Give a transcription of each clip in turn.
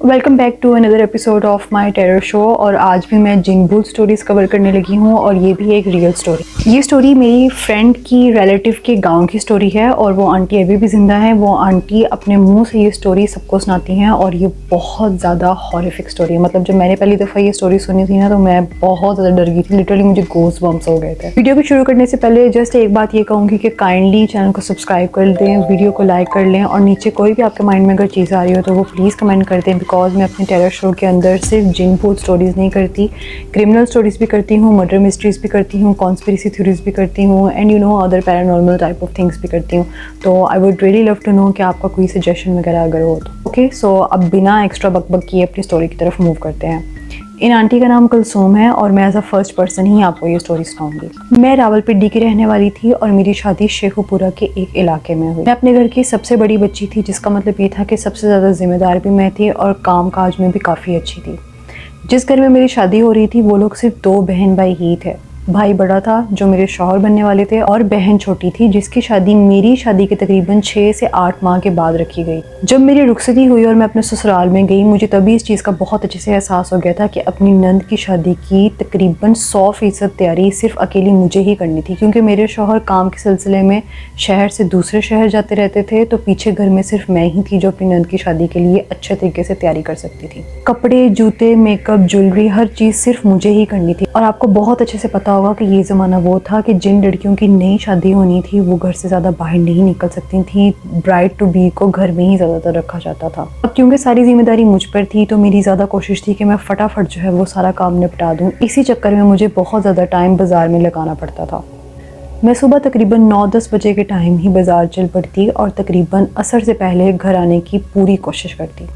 Welcome back to another episode of my terror show. और आज भी मैं जिन भूत स्टोरीज़ कवर करने लगी हूँ और ये भी एक रियल स्टोरी। ये स्टोरी मेरी फ्रेंड की रिलेटिव के गांव की स्टोरी है और वो आंटी अभी भी ज़िंदा है। वो आंटी अपने मुंह से ये स्टोरी सबको सुनाती हैं और ये बहुत ज़्यादा हॉरिफिक स्टोरी है। मतलब जब मैंने पहली दफ़ा ये स्टोरी सुनी थी ना तो मैं बहुत ज़्यादा डर गई थी। लिटरली मुझे गोज़ बम्प्स हो गए थे। वीडियो को शुरू करने से पहले जस्ट एक बात ये कहूँगी कि काइंडली चैनल को सब्सक्राइब कर दें, वीडियो को लाइक कर लें और नीचे कोई भी आपके माइंड में अगर चीज़ आ रही हो तो वो प्लीज़ कमेंट कर दें। बिकॉज मैं अपने टेरर शो के अंदर सिर्फ जिन भूत स्टोरीज़ नहीं करती, क्रिमिनल स्टोरीज़ भी करती हूँ, मर्डर मिस्ट्रीज़ भी करती हूँ, कॉन्स्पिरेसी थ्योरीज़ भी करती हूँ and you know other paranormal type of things भी करती हूँ। तो I would really love to know कि आपका कोई सजेशन वगैरह अगर हो तो। ओके, सो अब बिना एक्स्ट्रा बकबक किए अपनी स्टोरी की तरफ मूव करते हैं। इन आंटी का नाम कुलसूम है और मैं एज अ फर्स्ट पर्सन ही आपको ये स्टोरी सुनाऊंगी। मैं रावलपिंडी की रहने वाली थी और मेरी शादी शेखुपुरा के एक इलाके में हुई। मैं अपने घर की सबसे बड़ी बच्ची थी, जिसका मतलब ये था कि सबसे ज़्यादा जिम्मेदार भी मैं थी और काम काज में भी काफ़ी अच्छी थी। जिस घर में मेरी शादी हो रही थी वो लोग सिर्फ 2 बहन भाई ही थे। भाई बड़ा था जो मेरे शौहर बनने वाले थे और बहन छोटी थी जिसकी शादी मेरी शादी के तकरीबन 6 से 8 माह के बाद रखी गई। जब मेरी रुखसती हुई और मैं अपने ससुराल में गई, मुझे तभी इस चीज़ का बहुत अच्छे से एहसास हो गया था कि अपनी नंद की शादी की तकरीबन 100% तैयारी सिर्फ अकेली मुझे ही करनी थी। क्योंकि मेरे शौहर काम के सिलसिले में शहर से दूसरे शहर जाते रहते थे, तो पीछे घर में सिर्फ मैं ही थी जो अपनी नंद की शादी के लिए अच्छे तरीके से तैयारी कर सकती थी। कपड़े, जूते, मेकअप, ज्वेलरी, हर चीज़ सिर्फ मुझे ही करनी थी। और आपको बहुत अच्छे से पता होगा कि ये ज़माना वो था कि जिन लड़कियों की नई शादी होनी थी वो घर से ज़्यादा बाहर नहीं निकल सकती थी। ब्राइड टू बी को घर में ही ज़्यादातर रखा जाता था। अब क्योंकि सारी जिम्मेदारी मुझ पर थी तो मेरी ज़्यादा कोशिश थी कि मैं फटाफट जो है वो सारा काम निपटा दूँ। इसी चक्कर में मुझे बहुत ज़्यादा टाइम बाज़ार में लगाना पड़ता था। मैं सुबह तकरीबन 9-10 बजे के टाइम ही बाज़ार चल पड़ती और तकरीबन असर से पहले घर आने की पूरी कोशिश करती।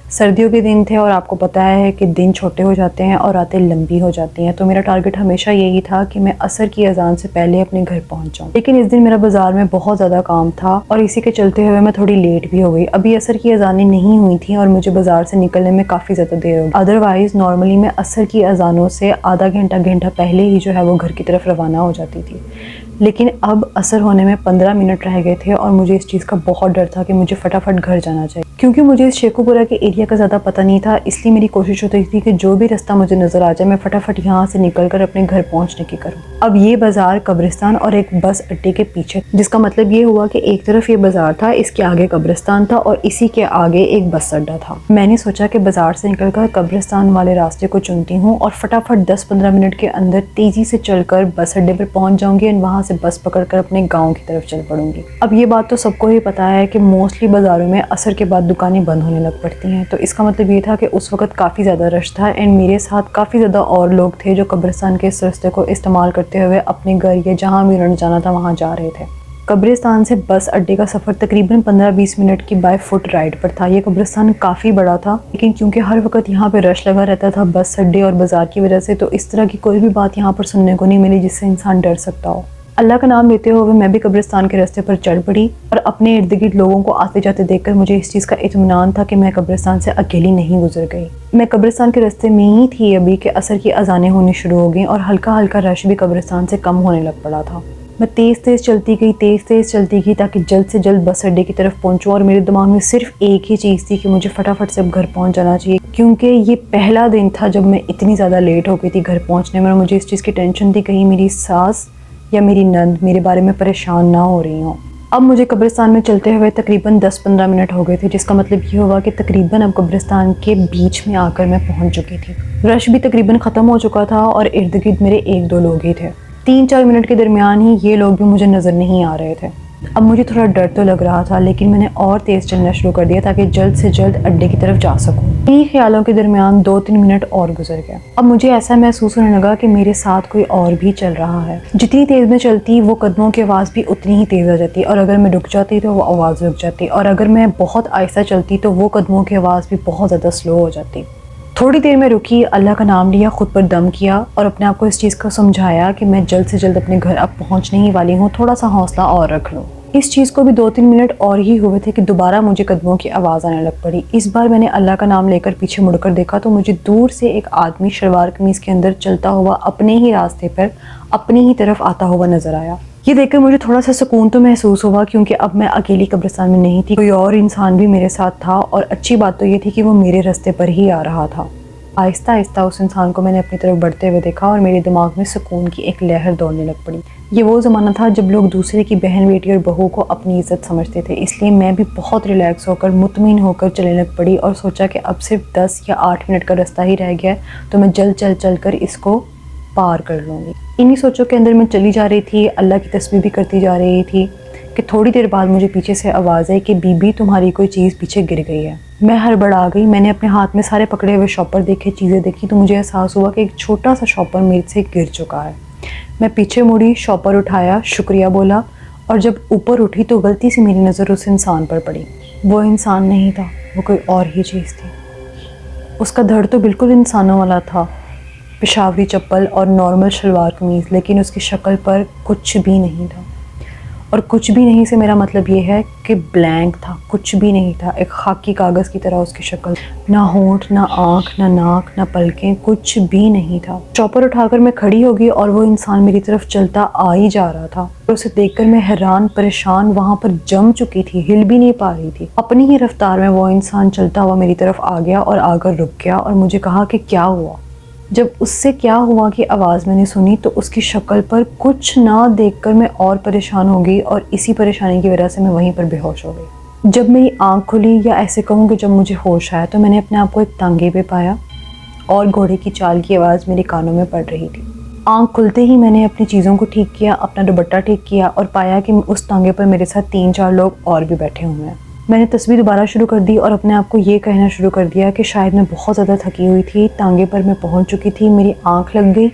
सर्दियों के दिन थे और आपको पता है कि दिन छोटे हो जाते हैं और रातें लंबी हो जाती हैं, तो मेरा टारगेट हमेशा यही था कि मैं असर की अजान से पहले अपने घर पहुंच जाऊं। लेकिन इस दिन मेरा बाज़ार में बहुत ज़्यादा काम था और इसी के चलते हुए मैं थोड़ी लेट भी हो गई। अभी असर की अजानें नहीं हुई थी और मुझे बाज़ार से निकलने में काफ़ी ज़्यादा देर हो गई। अदरवाइज़ नॉर्मली मैं असर की अजानों से आधा घंटा पहले ही जो है वो घर की तरफ रवाना हो जाती थी। लेकिन अब असर होने में 15 मिनट रह गए थे और मुझे इस चीज़ का बहुत डर था कि मुझे फटाफट घर जाना चाहिए। क्योंकि मुझे इस शेखुपुरा के एरिया का ज़्यादा पता नहीं था, इसलिए मेरी कोशिश होती थी कि जो भी रास्ता मुझे नज़र आ जाए मैं फटाफट यहाँ से निकलकर अपने घर पहुँचने की करूँ। अब ये बाज़ार कब्रिस्तान और एक बस अड्डे के पीछे, जिसका मतलब ये हुआ कि एक तरफ ये बाज़ार था, इसके आगे कब्रिस्तान था और इसी के आगे एक बस अड्डा था। मैंने सोचा कि बाज़ार से निकलकर कब्रिस्तान वाले रास्ते को चुनती हूँ और फटाफट 10-15 मिनट के अंदर तेज़ी से चलकर बस अड्डे पर पहुँच जाऊँगी और वहाँ से बस पकड़कर अपने गाँव की तरफ चल पड़ूंगी। अब ये बात तो सबको ही पता है कि मोस्टली बाज़ारों में असर के बाद दुकानें बंद होने लग पड़ती हैं, तो इसका मतलब ये था कि उस वक्त काफ़ी ज़्यादा रश था एंड मेरे साथ काफ़ी ज़्यादा और लोग थे जो कब्रिस्तान के इस रास्ते को इस्तेमाल करते हुए अपने घर या जहाँ भी उन्होंने जाना था वहाँ जा रहे थे। कब्रिस्तान से बस अड्डे का सफ़र तकरीबन 15-20 मिनट की बाय फुट राइड पर था। ये कब्रिस्तान काफ़ी बड़ा था, लेकिन क्योंकि हर वक्त यहाँ पे रश लगा रहता था बस अड्डे और बाज़ार की वजह से, तो इस तरह की कोई भी बात यहाँ पर सुनने को नहीं मिली जिससे इंसान डर सकता हो। अल्लाह का नाम लेते हुए मैं भी कब्रिस्तान के रास्ते पर चढ़ पड़ी और अपने इर्द गिर्द लोगों को आते जाते देखकर मुझे इस चीज़ का इत्मीनान था कि मैं कब्रिस्तान से अकेली नहीं गुजर गई। मैं कब्रिस्तान के रास्ते में ही थी अभी कि असर की अजानें होनी शुरू हो गई और हल्का हल्का रश भी कब्रिस्तान से कम होने लग पड़ा था। मैं तेज़ चलती गई ताकि जल्द से जल्द बस अड्डे की तरफ पहुंचूं और मेरे दिमाग में सिर्फ एक ही चीज़ थी कि मुझे फटाफट से अब घर पहुंच जाना चाहिए। क्योंकि ये पहला दिन था जब मैं इतनी ज़्यादा लेट हो गई थी घर पहुंचने में और मुझे इस चीज़ की टेंशन थी कहीं मेरी सास या मेरी नंद मेरे बारे में परेशान ना हो रही हो। अब मुझे कब्रिस्तान में चलते हुए तकरीबन 10-15 मिनट हो गए थे, जिसका मतलब ये हुआ कि तकरीबन अब कब्रिस्तान के बीच में आकर मैं पहुंच चुकी थी। रश भी तकरीबन ख़त्म हो चुका था और इर्द गिर्द मेरे 1-2 लोग ही थे। 3-4 मिनट के दरमियान ही ये लोग भी मुझे नज़र नहीं आ रहे थे। अब मुझे थोड़ा डर तो लग रहा था, लेकिन मैंने और तेज़ चलना शुरू कर दिया ताकि जल्द से जल्द अड्डे की तरफ जा सकूं। इन्हीं ख्यालों के दरमियान 2-3 मिनट और गुजर गया। अब मुझे ऐसा महसूस होने लगा कि मेरे साथ कोई और भी चल रहा है। जितनी तेज़ में चलती वो कदमों की आवाज़ भी उतनी ही तेज़ आ जाती और अगर मैं रुक जाती तो वो आवाज़ रुक जाती और अगर मैं बहुत आहिस्ता चलती तो वो कदमों की आवाज़ भी बहुत ज़्यादा स्लो हो जाती। थोड़ी देर में रुकी, अल्लाह का नाम लिया, खुद पर दम किया और अपने आप को इस चीज़ को समझाया कि मैं जल्द से जल्द अपने घर अब पहुंचने ही वाली हूँ, थोड़ा सा हौसला और रख लो। इस चीज़ को भी 2-3 मिनट और ही हुए थे कि दोबारा मुझे कदमों की आवाज़ आने लग पड़ी। इस बार मैंने अल्लाह का नाम लेकर पीछे मुड़कर देखा तो मुझे दूर से एक आदमी शलवार कमीज़ के अंदर चलता हुआ अपने ही रास्ते पर अपनी ही तरफ आता हुआ नज़र आया। ये देखकर मुझे थोड़ा सा सुकून तो महसूस हुआ, क्योंकि अब मैं अकेली कब्रिस्तान में नहीं थी, कोई और इंसान भी मेरे साथ था। और अच्छी बात तो ये थी कि वो मेरे रास्ते पर ही आ रहा था। आहिस्ता आहिस्ता उस इंसान को मैंने अपनी तरफ बढ़ते हुए देखा और मेरे दिमाग में सुकून की एक लहर दौड़ने लग पड़ी। ये वो ज़माना था जब लोग दूसरे की बहन, बेटी और बहू को अपनी इज्जत समझते थे, इसलिए मैं भी बहुत रिलैक्स होकर, मुतमिन होकर चलने लग पड़ी और सोचा कि अब सिर्फ 10 या 8 मिनट का रास्ता ही रह गया है, तो मैं चल कर इसको पार कर लूँगी। इन्हीं सोचों के अंदर मैं चली जा रही थी, अल्लाह की तस्बीह भी करती जा रही थी कि थोड़ी देर बाद मुझे पीछे से आवाज़ आई कि बीबी तुम्हारी कोई चीज़ पीछे गिर गई है। मैं हड़बड़ा गई। मैंने अपने हाथ में सारे पकड़े हुए शॉपर देखे, चीज़ें देखी, तो मुझे एहसास हुआ कि एक छोटा सा शॉपर मेरे से गिर चुका है। मैं पीछे मुड़ी, शॉपर उठाया, शुक्रिया बोला, और जब ऊपर उठी तो गलती से मेरी नज़र उस इंसान पर पड़ी। वो इंसान नहीं था, वो कोई और ही चीज़ थी। उसका धड़ तो बिल्कुल इंसानों वाला था, पेशावरी चप्पल और नॉर्मल शलवार कमीज़, लेकिन उसकी शक्ल पर कुछ भी नहीं था। और कुछ भी नहीं से मेरा मतलब ये है कि ब्लैंक था, कुछ भी नहीं था, एक खाकी कागज़ की तरह उसकी शक्ल। ना होंठ, ना आँख, ना नाक, ना पलकें, कुछ भी नहीं था। चॉपर उठाकर मैं खड़ी हो गई और वो इंसान मेरी तरफ चलता आ ही जा रहा था। और उसे देखकर मैं हैरान परेशान वहाँ पर जम चुकी थी, हिल भी नहीं पा रही थी। अपनी ही रफ्तार में वो इंसान चलता हुआ मेरी तरफ आ गया और आकर रुक गया और मुझे कहा कि क्या हुआ। जब उससे क्या हुआ कि आवाज़ मैंने सुनी तो उसकी शक्ल पर कुछ ना देखकर मैं और परेशान हो गई और इसी परेशानी की वजह से मैं वहीं पर बेहोश हो गई। जब मेरी आंख खुली, या ऐसे कहूँ कि जब मुझे होश आया, तो मैंने अपने आप को एक तांगे पे पाया और घोड़े की चाल की आवाज़ मेरे कानों में पड़ रही थी। आंख खुलते ही मैंने अपनी चीज़ों को ठीक किया, अपना दुपट्टा ठीक किया और पाया कि उस तांगे पर मेरे साथ 3-4 लोग और भी बैठे हुए हैं। मैंने तस्वीर दोबारा शुरू कर दी और अपने आप को ये कहना शुरू कर दिया कि शायद मैं बहुत ज़्यादा थकी हुई थी, तांगे पर मैं पहुंच चुकी थी, मेरी आंख लग गई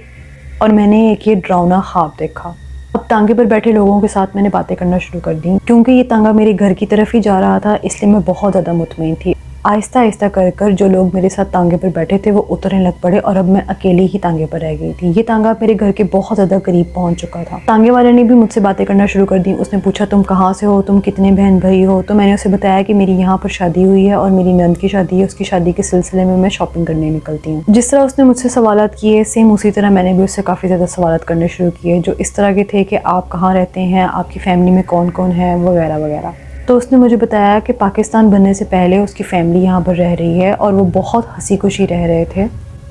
और मैंने एक ये डरावना ख्वाब देखा। अब तांगे पर बैठे लोगों के साथ मैंने बातें करना शुरू कर दी। क्योंकि ये तांगा मेरे घर की तरफ ही जा रहा था, इसलिए मैं बहुत ज़्यादा मुतमईन थी। आहिस्ता आहिस्ता कर जो लोग मेरे साथ तांगे पर बैठे थे वो उतरने लग पड़े और अब मैं अकेली ही तांगे पर रह गई थी। ये तांगा मेरे घर के बहुत ज़्यादा करीब पहुंच चुका था। तांगे वाले ने भी मुझसे बातें करना शुरू कर दी। उसने पूछा तुम कहाँ से हो, तुम कितने बहन भाई हो। तो मैंने उसे बताया कि मेरी यहाँ पर शादी हुई है और मेरी नंद की शादी है, उसकी शादी के सिलसिले में मैं शॉपिंग करने निकलती हूँ। जिस तरह उसने मुझसे सवालात किए, सेम उसी तरह मैंने भी उससे काफ़ी ज़्यादा सवालात करने शुरू किए, जो इस तरह के थे कि आप कहाँ रहते हैं, आपकी फैमिली में कौन कौन है, वगैरह वगैरह। तो उसने मुझे बताया कि पाकिस्तान बनने से पहले उसकी फ़ैमिली यहाँ पर रह रही है और वो बहुत हंसी खुशी रह रहे थे।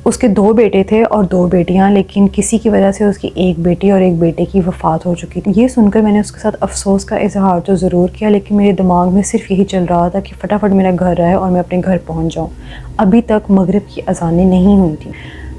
उसके 2 बेटे थे और 2 बेटियाँ, लेकिन किसी की वजह से उसकी एक बेटी और एक बेटे की वफ़ात हो चुकी थी। ये सुनकर मैंने उसके साथ अफसोस का इजहार तो ज़रूर किया, लेकिन मेरे दिमाग में सिर्फ यही चल रहा था कि फटाफट मेरा घर आए और मैं अपने घर पहुँच जाऊँ। अभी तक मगरिब की अज़ानें नहीं हुई थी।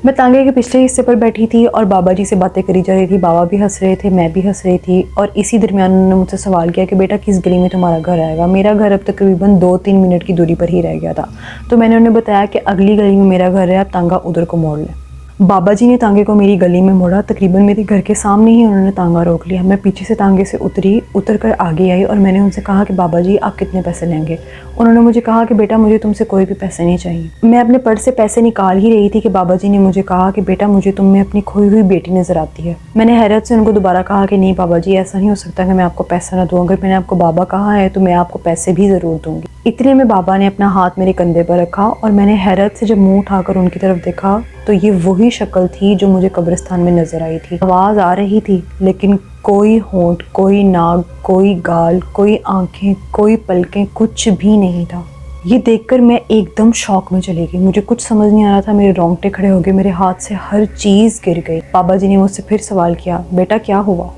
मैं तांगे के पिछले हिस्से पर बैठी थी और बाबा जी से बातें करी जा रही थी। बाबा भी हंस रहे थे, मैं भी हंस रही थी। और इसी दरमियान उन्होंने मुझसे सवाल किया कि बेटा किस गली में तुम्हारा घर आएगा। मेरा घर अब तकरीबन 2-3 मिनट की दूरी पर ही रह गया था, तो मैंने उन्हें बताया कि अगली गली में मेरा घर है, आप तांगा उधर को मोड़ लें। बाबा जी ने तांगे को मेरी गली में मोड़ा। तकरीबन मेरे घर के सामने ही उन्होंने तांगा रोक लिया। मैं पीछे से तांगे से उतर कर आगे आई और मैंने उनसे कहा कि बाबा जी आप कितने पैसे लेंगे। उन्होंने मुझे कहा कि बेटा मुझे तुमसे कोई भी पैसे नहीं चाहिए। मैं अपने पर्स से पैसे निकाल ही रही थी कि बाबा जी ने मुझे कहा कि बेटा मुझे तुम में अपनी खोई हुई बेटी नज़र आती है। मैंने हैरत से उनको दोबारा कहा कि नहीं बाबा जी, ऐसा नहीं हो सकता कि मैं आपको पैसा ना दूँ। अगर मैंने आपको बाबा कहा है तो मैं आपको पैसे भी ज़रूर दूँगी। इतने में बाबा ने अपना हाथ मेरे कंधे पर रखा और मैंने हैरत से जब मुंह उठाकर उनकी तरफ देखा तो ये वही शक्ल थी जो मुझे कब्रिस्तान में नजर आई थी। आवाज़ आ रही थी, लेकिन कोई होंठ, कोई नाक, कोई गाल, कोई आंखें, कोई पलकें, कुछ भी नहीं था। ये देखकर मैं एकदम शॉक में चली गई। मुझे कुछ समझ नहीं आ रहा था, मेरे रोंगटे खड़े हो गए, मेरे हाथ से हर चीज़ गिर गई। बाबा जी ने मुझसे फिर सवाल किया, बेटा क्या हुआ?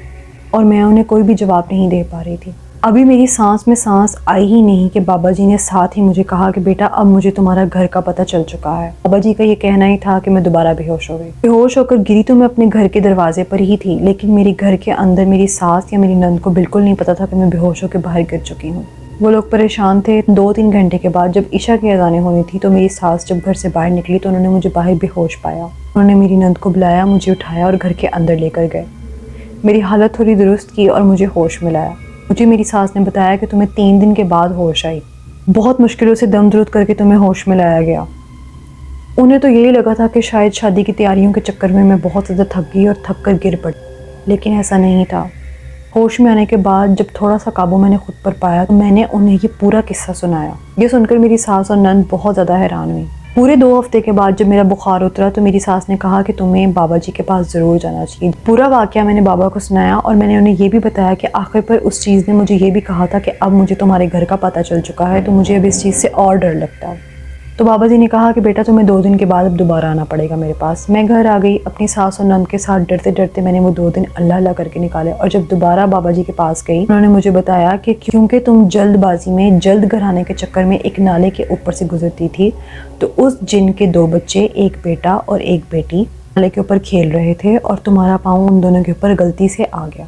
और मैं उन्हें कोई भी जवाब नहीं दे पा रही थी। अभी मेरी सांस में सांस आई ही नहीं कि बाबा जी ने साथ ही मुझे कहा कि बेटा अब मुझे तुम्हारा घर का पता चल चुका है। बाबा जी का ये कहना ही था कि मैं दोबारा बेहोश हो गई। बेहोश होकर गिरी तो मैं अपने घर के दरवाजे पर ही थी, लेकिन मेरे घर के अंदर मेरी सास या मेरी नंद को बिल्कुल नहीं पता था कि मैं बेहोश होकर बाहर गिर चुकी हूँ। वो लोग परेशान थे। 2-3 घंटे के बाद जब ईशा की अज़ानें होनी थी तो मेरी सास जब घर से बाहर निकली तो उन्होंने मुझे बाहर बेहोश पाया। उन्होंने मेरी नंद को बुलाया, मुझे उठाया और घर के अंदर लेकर गए। मेरी हालत थोड़ी दुरुस्त की और मुझे होश में लाया। मुझे मेरी सास ने बताया कि तुम्हें 3 दिन के बाद होश आई, बहुत मुश्किलों से दम दरुद करके तुम्हें होश में लाया गया। उन्हें तो यही लगा था कि शायद शादी की तैयारियों के चक्कर में मैं बहुत ज़्यादा थक गई और थक कर गिर पड़ी, लेकिन ऐसा नहीं था। होश में आने के बाद जब थोड़ा सा काबू मैंने खुद पर पाया तो मैंने उन्हें ये पूरा किस्सा सुनाया। ये सुनकर मेरी सास और नंद बहुत ज़्यादा हैरान हुई। पूरे 2 हफ्ते के बाद जब मेरा बुखार उतरा तो मेरी सास ने कहा कि तुम्हें बाबा जी के पास ज़रूर जाना चाहिए। पूरा वाक़या मैंने बाबा को सुनाया और मैंने उन्हें ये भी बताया कि आखिर पर उस चीज़ ने मुझे ये भी कहा था कि अब मुझे तुम्हारे घर का पता चल चुका है, तो मुझे अब इस चीज़ से और डर लगता है। तो बाबा जी ने कहा कि बेटा तुम्हें 2 दिन के बाद अब दोबारा आना पड़ेगा मेरे पास। मैं घर आ गई। अपनी सास और नंद के साथ डरते डरते मैंने वो 2 दिन अल्लाह अल्लाह करके निकाले और जब दोबारा बाबा जी के पास गई, उन्होंने मुझे बताया कि क्योंकि तुम जल्दबाजी में जल्द घर आने के चक्कर में एक नाले के ऊपर से गुजरती थी, तो उस जिन के 2 बच्चे, एक बेटा और एक बेटी, नाले के ऊपर खेल रहे थे और तुम्हारा पाँव उन दोनों के ऊपर गलती से आ गया।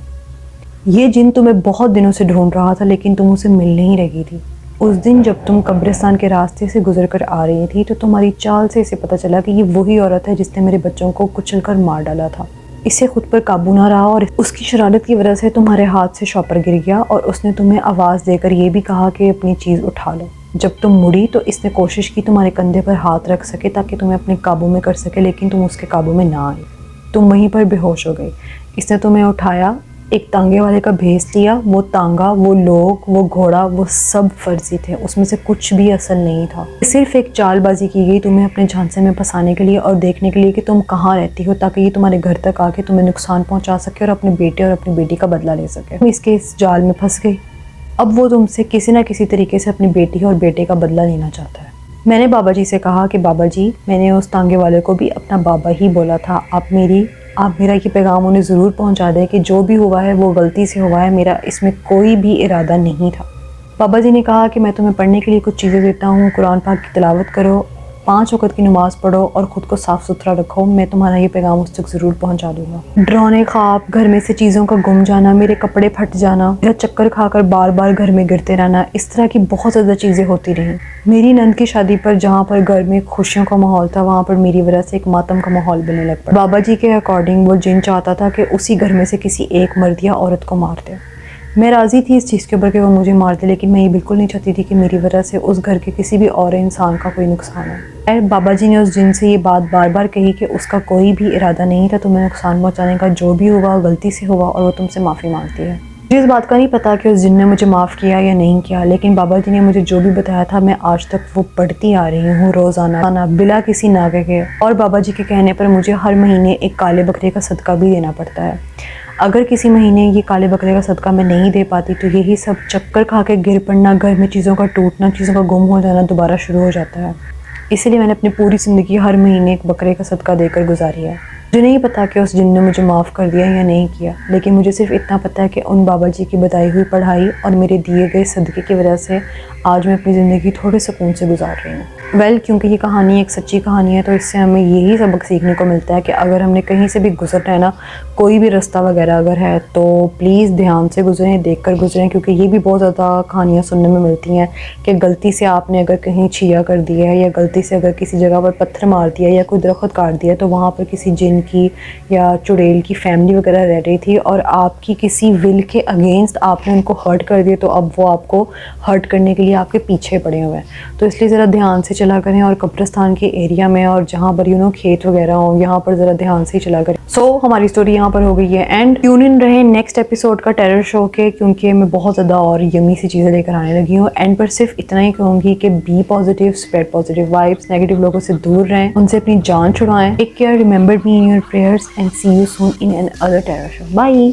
ये जिन तुम्हें बहुत दिनों से ढूंढ रहा था लेकिन तुम उसे मिल नहीं रही थी। उस दिन जब तुम कब्रिस्तान के रास्ते से गुजर कर आ रही थी तो तुम्हारी चाल से इसे पता चला कि ये वही औरत है जिसने मेरे बच्चों को कुचल कर मार डाला था। इसे खुद पर काबू ना रहा और उसकी शरारत की वजह से तुम्हारे हाथ से शॉपर गिर गया और उसने तुम्हें आवाज़ देकर ये भी कहा कि अपनी चीज़ उठा लो। जब तुम मुड़ी तो इसने कोशिश की तुम्हारे कंधे पर हाथ रख सके ताकि तुम्हें अपने काबू में कर सके, लेकिन तुम उसके काबू में ना आई। तुम वहीं पर बेहोश हो गई। इसने तुम्हें उठाया, एक तांगे वाले का भेस लिया। वो तांगा, वो लोग, वो घोड़ा, वो सब फर्जी थे, उसमें से कुछ भी असल नहीं था। सिर्फ एक चालबाजी की गई तुम्हें अपने झांसे में फंसाने के लिए और देखने के लिए कि तुम कहाँ रहती हो, ताकि ये तुम्हारे घर तक आके तुम्हें नुकसान पहुंचा सके और अपने बेटे और अपनी बेटी का बदला ले सके। तुम इसके इस जाल में फंस गई। अब वो तुमसे किसी ना किसी तरीके से अपनी बेटी और बेटे का बदला लेना चाहता है। मैंने बाबा जी से कहा कि बाबा जी, मैंने उस तांगे वाले को भी अपना बाबा ही बोला था। आप मेरा ये पैगाम उन्हें ज़रूर पहुंचा दें कि जो भी हुआ है वो गलती से हुआ है, मेरा इसमें कोई भी इरादा नहीं था। बाबा जी ने कहा कि मैं तुम्हें पढ़ने के लिए कुछ चीज़ें देता हूँ, कुरान पाक की तिलावत करो, 5 वक़्त की नमाज़ पढ़ो और ख़ुद को साफ़ सुथरा रखो। मैं तुम्हारा ये पैगाम उस तक ज़रूर पहुँचा दूँगा। डरावने ख्वाब, घर में से चीज़ों का गुम जाना, मेरे कपड़े फट जाना, मेरा चक्कर खाकर बार बार घर में गिरते रहना, इस तरह की बहुत ज़्यादा चीज़ें होती रहीं। मेरी नंद की शादी पर जहाँ पर घर में खुशियों का माहौल था, वहाँ पर मेरी वजह से एक मातम का माहौल बनने लग पड़ा। बाबा जी के अकॉर्डिंग वो जिन चाहता था कि उसी घर में से किसी एक मर्द या औरत को मार दे। मैं राज़ी थी इस चीज़ के ऊपर कि वो मुझे मार दे, लेकिन मैं ये बिल्कुल नहीं चाहती थी कि मेरी वजह से उस घर के किसी भी और इंसान का कोई नुकसान हो। बाबा जी ने उस जिन से ये बात बार बार कही कि उसका कोई भी इरादा नहीं था तुम्हें नुकसान पहुँचाने का, जो भी हुआ गलती से हुआ और वो तुमसे माफ़ी मांगती है। मुझे इस बात का नहीं पता कि उस जिन ने मुझे माफ़ किया या नहीं किया, लेकिन बाबा जी ने मुझे जो भी बताया था मैं आज तक वो पढ़ती आ रही हूँ रोज़ाना बिला किसी नागे के। और बाबा जी के कहने पर मुझे हर महीने एक काले बकरे का सदका भी देना पड़ता है। अगर किसी महीने ये काले बकरे का सदका मैं नहीं दे पाती तो यही सब चक्कर खा के गिर पड़ना, घर में चीज़ों का टूटना, चीज़ों का गुम हो जाना दोबारा शुरू हो जाता है। इसलिए मैंने अपनी पूरी ज़िंदगी हर महीने एक बकरे का सदका देकर गुजारी है। मुझे नहीं पता कि उस जिन ने मुझे माफ़ कर दिया या नहीं किया, लेकिन मुझे सिर्फ इतना पता है कि उन बाबा जी की बताई हुई पढ़ाई और मेरे दिए गए सदक़े की वजह से आज मैं अपनी ज़िंदगी थोड़े सुकून से गुजार रही हूँ। क्योंकि ये कहानी एक सच्ची कहानी है तो इससे हमें यही सबक सीखने को मिलता है कि अगर हमने कहीं से भी गुजरना है ना, कोई भी रास्ता वगैरह अगर है तो प्लीज़ ध्यान से गुजरें, देख कर गुजरें, क्योंकि ये भी बहुत ज़्यादा कहानियाँ सुनने में मिलती हैं कि गलती से आपने अगर कहीं छिया कर दिया है या गलती से अगर किसी जगह पर पत्थर मार दिया या कोई दरख्त काट दिया तो वहाँ पर किसी जिन की या चुड़ैल की फैमिली वगैरह रह रही थी और आपकी किसी विल के अगेंस्ट आपने उनको हर्ट कर दिया, तो अब वो आपको हर्ट करने के लिए आपके पीछे पड़े हुए हैं। तो इसलिए ज़रा ध्यान से चला करें और कब्रिस्तान के एरिया में और जहाँ पर खेत वगैरह हो यहाँ पर ज़रा ध्यान से चला करें। सो हमारी स्टोरी यहाँ पर हो गई है एंड ट्यून इन रहे नेक्स्ट एपिसोड का टेरर शो के, क्योंकि मैं बहुत ज़्यादा और यमी सी चीज़ें लेकर आने लगी हूँ। एंड पर सिर्फ इतना ही कहूँगी कि be positive, spread positive vibes, negative लोगों से दूर रहें, उनसे अपनी जान छुड़ाएं। Take care, remember me in your prayers and see you soon in another terror show. Bye.